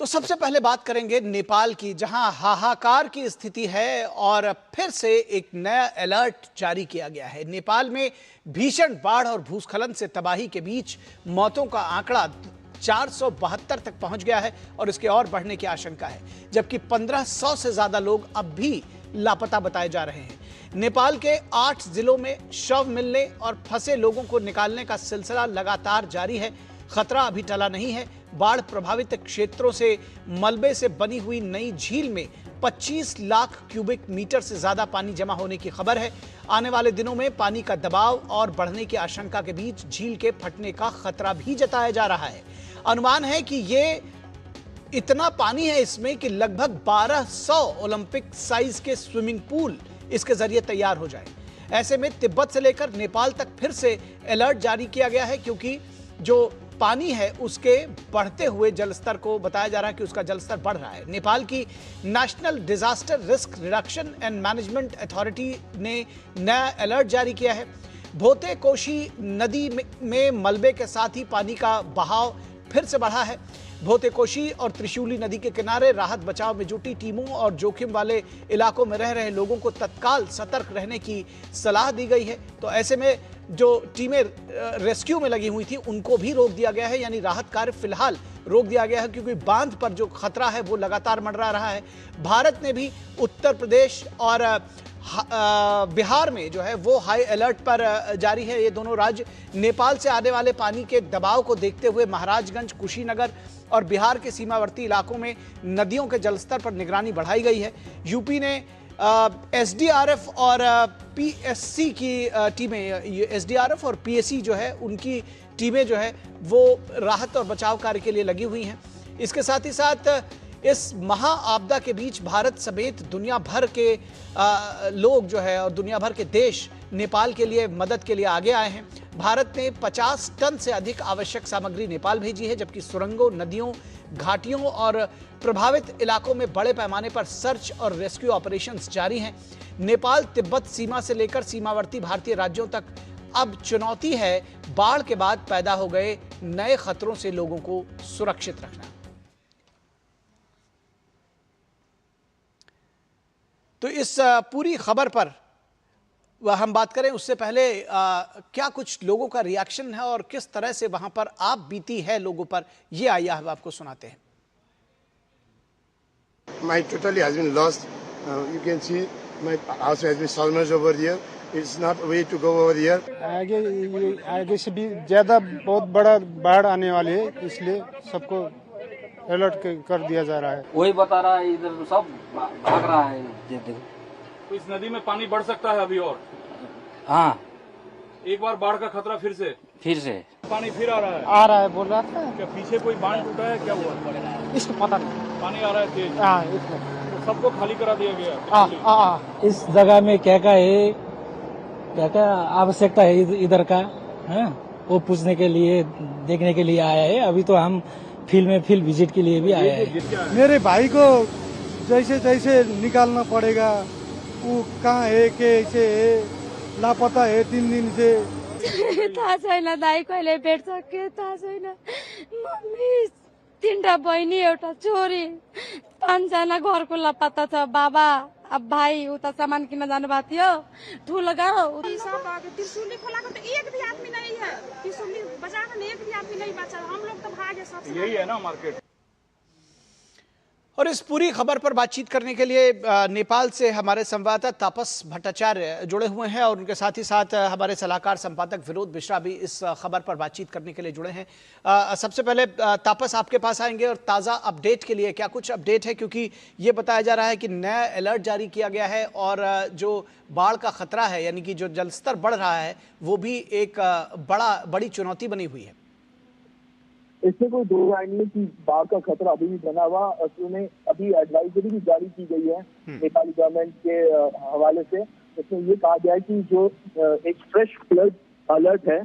तो सबसे पहले बात करेंगे नेपाल की, जहां हाहाकार की स्थिति है और फिर से एक नया अलर्ट जारी किया गया है। नेपाल में भीषण बाढ़ और भूस्खलन से तबाही के बीच मौतों का आंकड़ा 472 तक पहुंच गया है और इसके और बढ़ने की आशंका है, जबकि 1500 से ज्यादा लोग अब भी लापता बताए जा रहे हैं। नेपाल के 8 जिलों में शव मिलने और फंसे लोगों को निकालने का सिलसिला लगातार जारी है। खतरा अभी टला नहीं है। बाढ़ प्रभावित क्षेत्रों से मलबे से बनी हुई नई झील में 25 लाख क्यूबिक मीटर से ज्यादा पानी जमा होने की खबर है। आने वाले दिनों में पानी का दबाव और बढ़ने की आशंका के बीच झील के फटने का खतरा भी जताया जा रहा है। अनुमान है कि ये इतना पानी है इसमें कि लगभग 1200 ओलंपिक साइज के स्विमिंग पूल इसके जरिए तैयार हो जाए। ऐसे में तिब्बत से लेकर नेपाल तक फिर से अलर्ट जारी किया गया है, क्योंकि जो पानी है उसके बढ़ते हुए जलस्तर को बताया जा रहा है कि उसका जलस्तर बढ़ रहा है। नेपाल की national disaster risk reduction and management authority ने नया अलर्ट जारी किया है। भोते कोशी नदी में मलबे के साथ ही पानी का बहाव फिर से बढ़ा है। भोते कोशी और त्रिशूली नदी के किनारे राहत बचाव में जुटी टीमों और जोखिम वाले इलाकों में रह रहे लोगों को तत्काल सतर्क रहने की सलाह दी गई है। तो ऐसे में जो टीमें रेस्क्यू में लगी हुई थी उनको भी रोक दिया गया है, यानी राहत कार्य फिलहाल रोक दिया गया है, क्योंकि बांध पर जो खतरा है वो लगातार मंडरा रहा है। भारत ने भी उत्तर प्रदेश और बिहार में जो है वो हाई अलर्ट पर जारी है। ये दोनों राज्य नेपाल से आने वाले पानी के दबाव को देखते हुए महाराजगंज, कुशीनगर और बिहार के सीमावर्ती इलाकों में नदियों के जलस्तर पर निगरानी बढ़ाई गई है। यूपी ने एसडीआरएफ और पीएससी की टीमें, एसडीआरएफ और पीएससी जो है उनकी टीमें जो है वो राहत और बचाव कार्य के लिए लगी हुई हैं। इसके साथ ही साथ इस महा आपदा के बीच भारत समेत दुनिया भर के लोग जो है और दुनिया भर के देश नेपाल के लिए मदद के लिए आगे आए हैं। भारत ने 50 टन से अधिक आवश्यक सामग्री नेपाल भेजी है, जबकि सुरंगों, नदियों, घाटियों और प्रभावित इलाकों में बड़े पैमाने पर सर्च और रेस्क्यू ऑपरेशंस जारी हैं। नेपाल तिब्बत सीमा से लेकर सीमावर्ती भारतीय राज्यों तक अब चुनौती है बाढ़ के बाद पैदा हो गए नए खतरों से लोगों को सुरक्षित रखना। तो इस पूरी खबर पर हम बात करें उससे पहले क्या कुछ लोगों का रिएक्शन है और किस तरह से वहां पर आप बीती है लोगों पर, ये आइए हम आपको सुनाते हैं। My totally has been lost. You can see my house has been submerged over here. It's not a way to go over here. आगे से भी ज्यादा बहुत बड़ा बाढ़ आने वाली है, इसलिए सबको अलर्ट कर दिया जा रहा है। वही बता रहा है, इधर सब भाग रहा है। तो इस नदी में पानी बढ़ सकता है अभी और? हाँ, एक बार बाढ़ का खतरा फिर से पानी फिर आ रहा है बोल रहा था। क्या पीछे कोई बांध टूटा है, क्या हुआ इसको पता नहीं। पानी आ रहा है तेज। हाँ, तो सबको खाली करा दिया गया। इस जगह में क्या क्या आवश्यकता है इधर का है, वो पूछने के लिए, देखने के लिए आया है। अभी तो हम फील्ड विजिट के लिए भी आया है। मेरे भाई को जैसे जैसे निकालना पड़ेगा, वो कहाँ है, कैसे है, लापता है 3 दिन से। थाहा छैन दाइ कहिले भेट्छ थाहा छैन। मम्मी, 3टा बहिनी, एउटा छोरी, 5 जना घरको लापता छ। बाबा, अब भाइ उता सामान किन्न जानु भएको थियो ठुलो गाउँ। त्रिशूली खोला को तो एक भी आदमी नहीं है। त्रिशूली बाजार में एक भी आदमी नहीं बचा। हम लोग तो भागे सब। यही है ना मार्केट। और इस पूरी खबर पर बातचीत करने के लिए नेपाल से हमारे संवाददाता तापस भट्टाचार्य जुड़े हुए हैं और उनके साथ ही साथ हमारे सलाहकार संपादक विनोद मिश्रा भी इस खबर पर बातचीत करने के लिए जुड़े हैं। सबसे पहले तापस, आपके पास आएंगे और ताज़ा अपडेट के लिए क्या कुछ अपडेट है, क्योंकि ये बताया जा रहा है कि नया अलर्ट जारी किया गया है और जो बाढ़ का खतरा है, यानी कि जो जलस्तर बढ़ रहा है, वो भी एक बड़ी चुनौती बनी हुई है। इसमें कोई दो राय नहीं कि बाढ़ का खतरा अभी भी बना हुआ। असल में अभी एडवाइजरी भी जारी की गई है नेपाली गवर्नमेंट के हवाले से। इसमें ये कहा गया है कि जो एक फ्रेश फ्लड अलर्ट है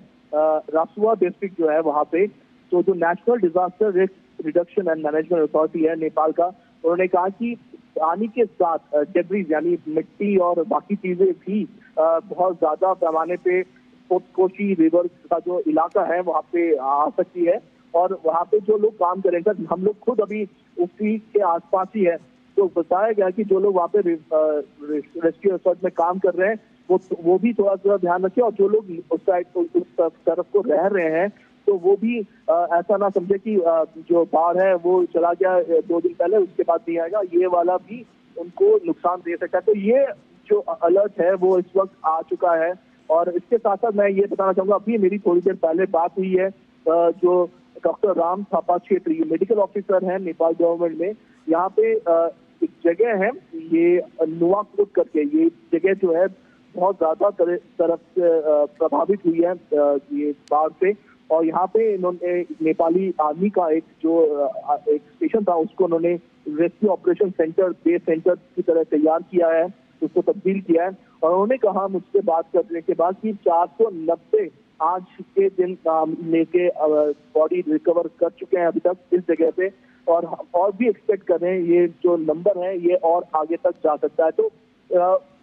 रासुआ डिस्ट्रिक्ट जो है वहाँ पे, तो जो national disaster risk reduction and management authority है नेपाल का, उन्होंने कहा कि पानी के साथ डेब्रिज यानी मिट्टी और बाकी चीजें भी बहुत ज्यादा पैमाने पे कोशी रिवर का जो इलाका है वहाँ पे आ सकती है। और वहाँ पे जो लोग काम करेंगे, हम लोग खुद अभी उसी के आसपास ही है, तो बताया गया कि जो लोग वहाँ पे रेस्क्यू एफर्ट में काम कर रहे हैं वो भी थोड़ा सा ध्यान रखें, और जो लोग उस साइड उस तरफ को रह रहे हैं तो वो भी ऐसा ना समझे कि जो बाढ़ है वो चला गया 2 दिन पहले, उसके बाद नहीं आएगा, ये वाला भी उनको नुकसान दे सकता है। तो ये जो अलर्ट है वो इस वक्त आ चुका है। और इसके साथ साथ मैं ये बताना चाहूंगा, अभी मेरी थोड़ी देर पहले बात हुई है जो doctor Ram Thapa Chhetri medical officer है नेपाल गवर्नमेंट में, यहाँ पे एक जगह है ये नुवाकोट करके, ये जगह जो है बहुत ज्यादा तरफ से प्रभावित हुई है ये बाढ़ से, और यहाँ पे इन्होंने नेपाली आर्मी का एक स्टेशन था उसको उन्होंने rescue operation centre, base centre की तरह तैयार किया है, उसको तब्दील किया है। और उन्होंने कहा मुझसे बात करने के बाद कि 490 आज के दिन लेके बॉडी रिकवर कर चुके हैं अभी तक इस जगह पे, और भी एक्सपेक्ट कर रहे हैं ये जो नंबर है ये और आगे तक जा सकता है। तो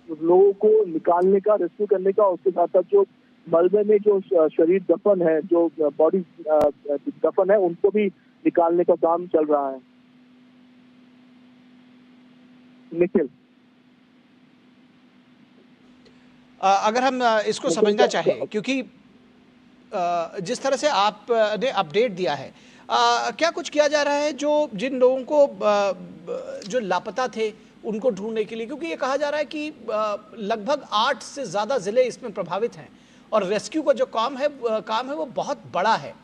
लोगों को निकालने का, रेस्क्यू करने का, उसके साथ साथ जो मलबे में जो शरीर दफन है, जो बॉडी दफन है, उनको भी निकालने का काम चल रहा है। निखिल, अगर हम इसको समझना चाहें, क्योंकि जिस तरह से आपने अपडेट दिया है, क्या कुछ किया जा रहा है जो जिन लोगों को जो लापता थे उनको ढूंढने के लिए, क्योंकि ये कहा जा रहा है कि लगभग 8 से ज्यादा जिले इसमें प्रभावित हैं और रेस्क्यू का जो काम है वो बहुत बड़ा है।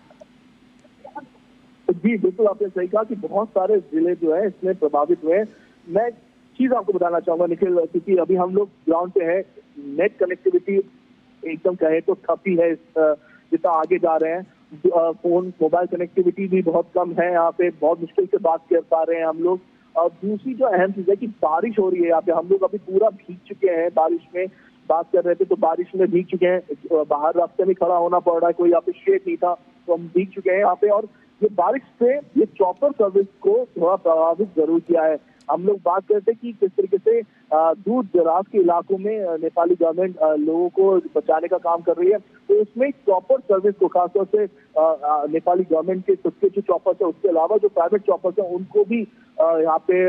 जी बिल्कुल, आपने सही कहा कि बहुत सारे जिले जो है इसमें प्रभावित हुए हैं। मैं चीज आपको बताना चाहूंगा निखिल, क्योंकि अभी हम लोग ग्राउंड पे है, नेट कनेक्टिविटी एकदम कहे तो ठप ही है जितना आगे जा रहे हैं। फोन मोबाइल कनेक्टिविटी भी बहुत कम है यहाँ पे, बहुत मुश्किल से बात कर पा रहे हैं हम लोग। और दूसरी जो अहम चीज है कि बारिश हो रही है यहाँ पे, हम लोग अभी पूरा भीग चुके हैं, बारिश में बात कर रहे थे तो बारिश में भीग चुके हैं, बाहर रास्ते में खड़ा होना पड़ रहा है, कोई यहाँ पे शेड नहीं था तो हम भीग चुके हैं यहाँ पे। और ये बारिश से ये चॉपर सर्विस को थोड़ा प्रभावित जरूर किया है। हम लोग बात करते हैं कि किस तरीके से दूर दराज के इलाकों में नेपाली गवर्नमेंट लोगों को बचाने का काम कर रही है, तो उसमें चॉपर सर्विस को खासतौर से नेपाली गवर्नमेंट के खुद के जो चॉपर्स है उसके अलावा जो प्राइवेट चॉपर्स है उनको भी यहाँ पे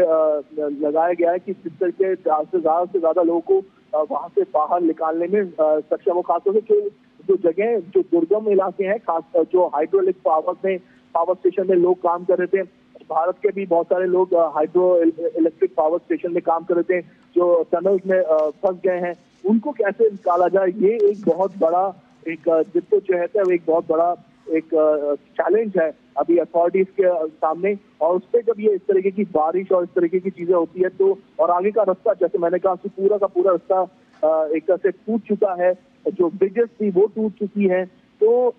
लगाया गया है कि किस तरीके ज्यादा से ज्यादा लोगों को वहां से बाहर निकालने में सक्षम हो। खासतौर से जो जगह जो दुर्गम इलाके हैं, खास जो हाइड्रोइलेक्ट्रिक पावर स्टेशन में लोग काम कर रहे थे, भारत के भी बहुत सारे लोग हाइड्रो इलेक्ट्रिक पावर स्टेशन में काम कर रहे थे जो टनल्स में फंस गए हैं, उनको कैसे निकाला जाए, ये एक बहुत बड़ा एक जिसको जो है एक बहुत बड़ा एक चैलेंज है अभी अथॉरिटीज के सामने। और उस पर जब ये इस तरीके की बारिश और इस तरीके की चीजें होती है तो और आगे का रास्ता, जैसे मैंने कहा कि पूरा का पूरा रास्ता एक तरह से टूट चुका है, जो ब्रिजेस थी वो टूट चुकी है, तो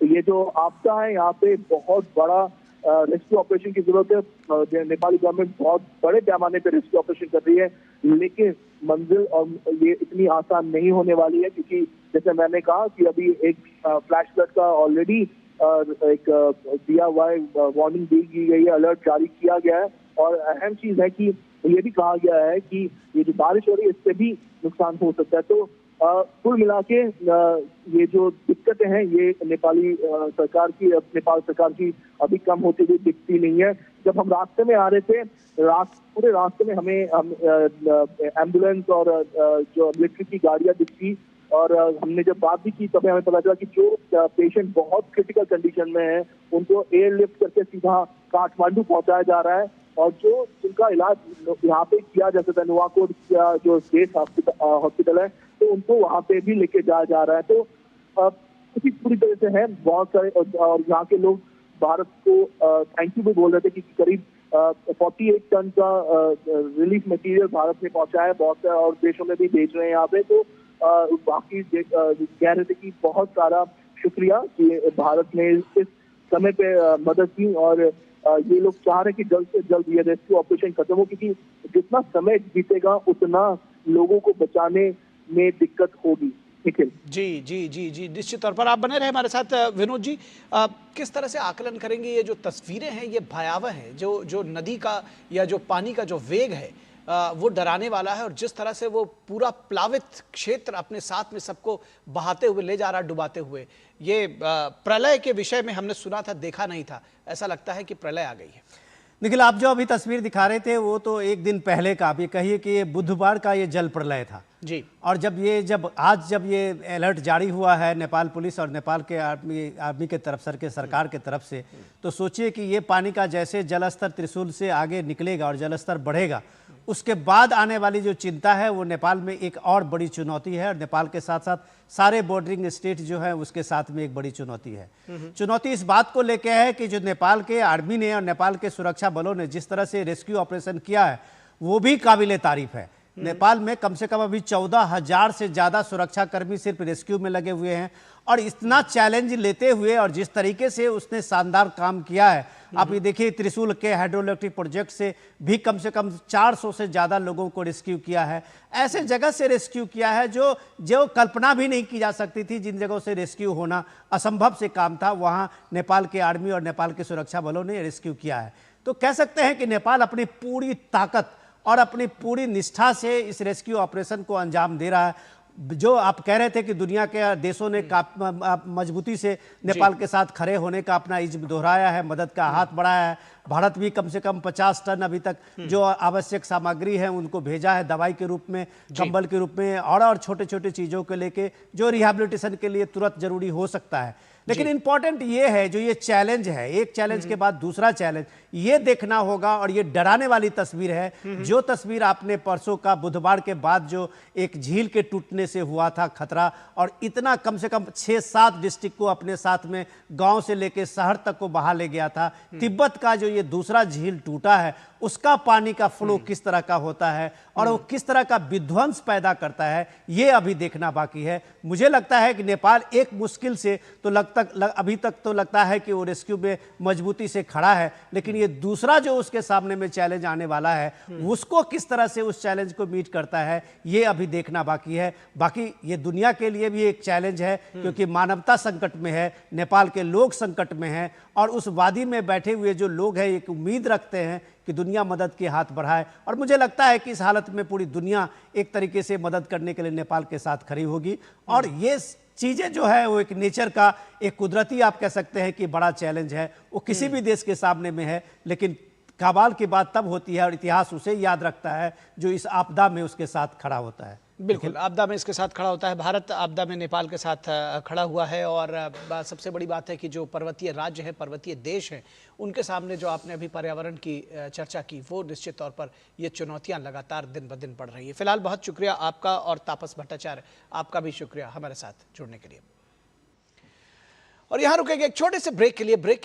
ये जो आपदा है यहाँ पे बहुत बड़ा रेस्क्यू ऑपरेशन की जरूरत है। नेपाली गवर्नमेंट बहुत बड़े पैमाने पे रेस्क्यू ऑपरेशन कर रही है, लेकिन मंजिल और ये इतनी आसान नहीं होने वाली है, क्योंकि जैसे मैंने कहा कि अभी एक फ्लैश फ्लड का ऑलरेडी एक दिया हुआ है, वार्निंग दी गई है, अलर्ट जारी किया गया है। और अहम चीज है कि ये भी कहा गया है कि ये जो बारिश हो रही है इससे भी नुकसान हो सकता है। तो कुल मिला के ये जो दिक्कतें हैं ये नेपाल सरकार की अभी कम होती हुई दिखती नहीं है। जब हम रास्ते में आ रहे थे, पूरे रास्ते में हमें एम्बुलेंस और जो मिलिट्री की गाड़ियां दिखी, और हमने जब बात भी की तब हमें पता चला कि जो पेशेंट बहुत क्रिटिकल कंडीशन में है उनको एयरलिफ्ट करके सीधा काठमांडू पहुंचाया जा रहा है, और जो जिनका इलाज यहाँ पे किया जा सकता है, नुवाकोट जो बेस हॉस्पिटल है, तो उनको वहाँ पे भी लेके जाया जा रहा है। तो इसी पूरी तरह से है, बहुत सारे और यहाँ के लोग भारत को थैंक यू भी बोल रहे थे कि करीब 48 टन का रिलीफ मटेरियल भारत में पहुंचा है, बहुत से और देशों में भी भेज रहे हैं यहाँ पे। तो बाकी कह रहे थे कि बहुत सारा शुक्रिया कि भारत ने इस समय पे मदद की, और ये लोग चाह रहे हैं कि जल्द से जल्द ये रेस्क्यू ऑपरेशन खत्म हो, क्योंकि जितना समय बीतेगा उतना लोगों को बचाने में दिक्कत होगी। निखिल जी जी जी जी निश्चित तौर पर आप बने रहे हमारे साथ। विनोद जी, किस तरह से आकलन करेंगे, ये जो तस्वीरें हैं ये भयावह हैं, जो नदी का या जो पानी का जो वेग है वो डराने वाला है। और जिस तरह से वो पूरा प्लावित क्षेत्र अपने साथ में सबको बहाते हुए ले जा रहा, डुबाते हुए, ये प्रलय के विषय में हमने सुना था, देखा नहीं था। ऐसा लगता है कि प्रलय आ गई है। निखिल, आप जो अभी तस्वीर दिखा रहे थे वो तो एक दिन पहले का, आप ये कहिए कि ये बुधवार का ये जल प्रलय था जी। और आज जब ये अलर्ट जारी हुआ है नेपाल पुलिस और नेपाल के आर्मी के तरफ सरकार के तरफ से, तो सोचिए कि ये पानी का जैसे जलस्तर त्रिशूल से आगे निकलेगा और जलस्तर बढ़ेगा, उसके बाद आने वाली जो चिंता है वो नेपाल में एक और बड़ी चुनौती है। और नेपाल के साथ साथ सारे बॉर्डरिंग स्टेट जो है उसके साथ में एक बड़ी चुनौती है। चुनौती इस बात को लेकर है कि जो नेपाल के आर्मी ने और नेपाल के सुरक्षा बलों ने जिस तरह से रेस्क्यू ऑपरेशन किया है वो भी काबिले तारीफ है। नेपाल में कम से कम अभी 14,000 से ज़्यादा सुरक्षा कर्मी सिर्फ रेस्क्यू में लगे हुए हैं और इतना चैलेंज लेते हुए और जिस तरीके से उसने शानदार काम किया है, आप ये देखिए त्रिशूल के हाइड्रोइलेक्ट्रिक प्रोजेक्ट से भी कम से कम 400 से ज़्यादा लोगों को रेस्क्यू किया है। ऐसे जगह से रेस्क्यू किया है जो कल्पना भी नहीं की जा सकती थी, जिन जगहों से रेस्क्यू होना असंभव से काम था, वहाँ नेपाल के आर्मी और नेपाल के सुरक्षा बलों ने रेस्क्यू किया है। तो कह सकते हैं कि नेपाल अपनी पूरी ताकत और अपनी पूरी निष्ठा से इस रेस्क्यू ऑपरेशन को अंजाम दे रहा है। जो आप कह रहे थे कि दुनिया के देशों ने मजबूती से नेपाल के साथ खड़े होने का अपना इज्म दोहराया है, मदद का हाथ बढ़ाया है। भारत भी कम से कम 50 टन अभी तक जो आवश्यक सामग्री है उनको भेजा है, दवाई के रूप में, कंबल के रूप में और छोटे छोटे चीज़ों को लेके जो रिहैबिलिटेशन के लिए तुरंत जरूरी हो सकता है। लेकिन इंपॉर्टेंट ये है, जो ये चैलेंज है, एक चैलेंज के बाद दूसरा चैलेंज, ये देखना होगा। और ये डराने वाली तस्वीर है, जो तस्वीर आपने परसों का बुधवार के बाद जो एक झील के टूटने से हुआ था खतरा, और इतना कम से कम 6-7 डिस्ट्रिक्ट को अपने साथ में गांव से लेके शहर तक को बहा ले गया था। तिब्बत का जो ये दूसरा झील टूटा है उसका पानी का फ्लो किस तरह का होता है और वो किस तरह का विध्वंस पैदा करता है, ये अभी देखना बाकी है। मुझे लगता है कि नेपाल एक मुश्किल से तो अभी तक तो लगता है कि वो रेस्क्यू में मजबूती से खड़ा है, लेकिन ये दूसरा जो उसके सामने में चैलेंज आने वाला है उसको किस तरह से उस चैलेंज को मीट करता है, ये अभी देखना बाकी है। बाकी ये दुनिया के लिए भी एक चैलेंज है, क्योंकि मानवता संकट में है, नेपाल के लोग संकट में हैं और उस वादी में बैठे हुए जो लोग हैं एक उम्मीद रखते हैं कि दुनिया मदद के हाथ बढ़ाए। और मुझे लगता है कि इस हालत में पूरी दुनिया एक तरीके से मदद करने के लिए नेपाल के साथ खड़ी होगी। और ये चीज़ें जो है वो एक नेचर का, एक कुदरती आप कह सकते हैं कि बड़ा चैलेंज है, वो किसी भी देश के सामने में है, लेकिन काबाल की बात तब होती है और इतिहास उसे याद रखता है जो इस आपदा में उसके साथ खड़ा होता है। बिल्कुल, आपदा में इसके साथ खड़ा होता है। भारत आपदा में नेपाल के साथ खड़ा हुआ है। और सबसे बड़ी बात है कि जो पर्वतीय राज्य है, पर्वतीय देश हैं, उनके सामने जो आपने अभी पर्यावरण की चर्चा की, वो निश्चित तौर पर ये चुनौतियां लगातार दिन ब दिन बढ़ रही है। फिलहाल बहुत शुक्रिया आपका और तापस भट्टाचार्य, आपका भी शुक्रिया हमारे साथ जुड़ने के लिए। और यहाँ रुकेंगे एक छोटे से ब्रेक के लिए। ब्रेक के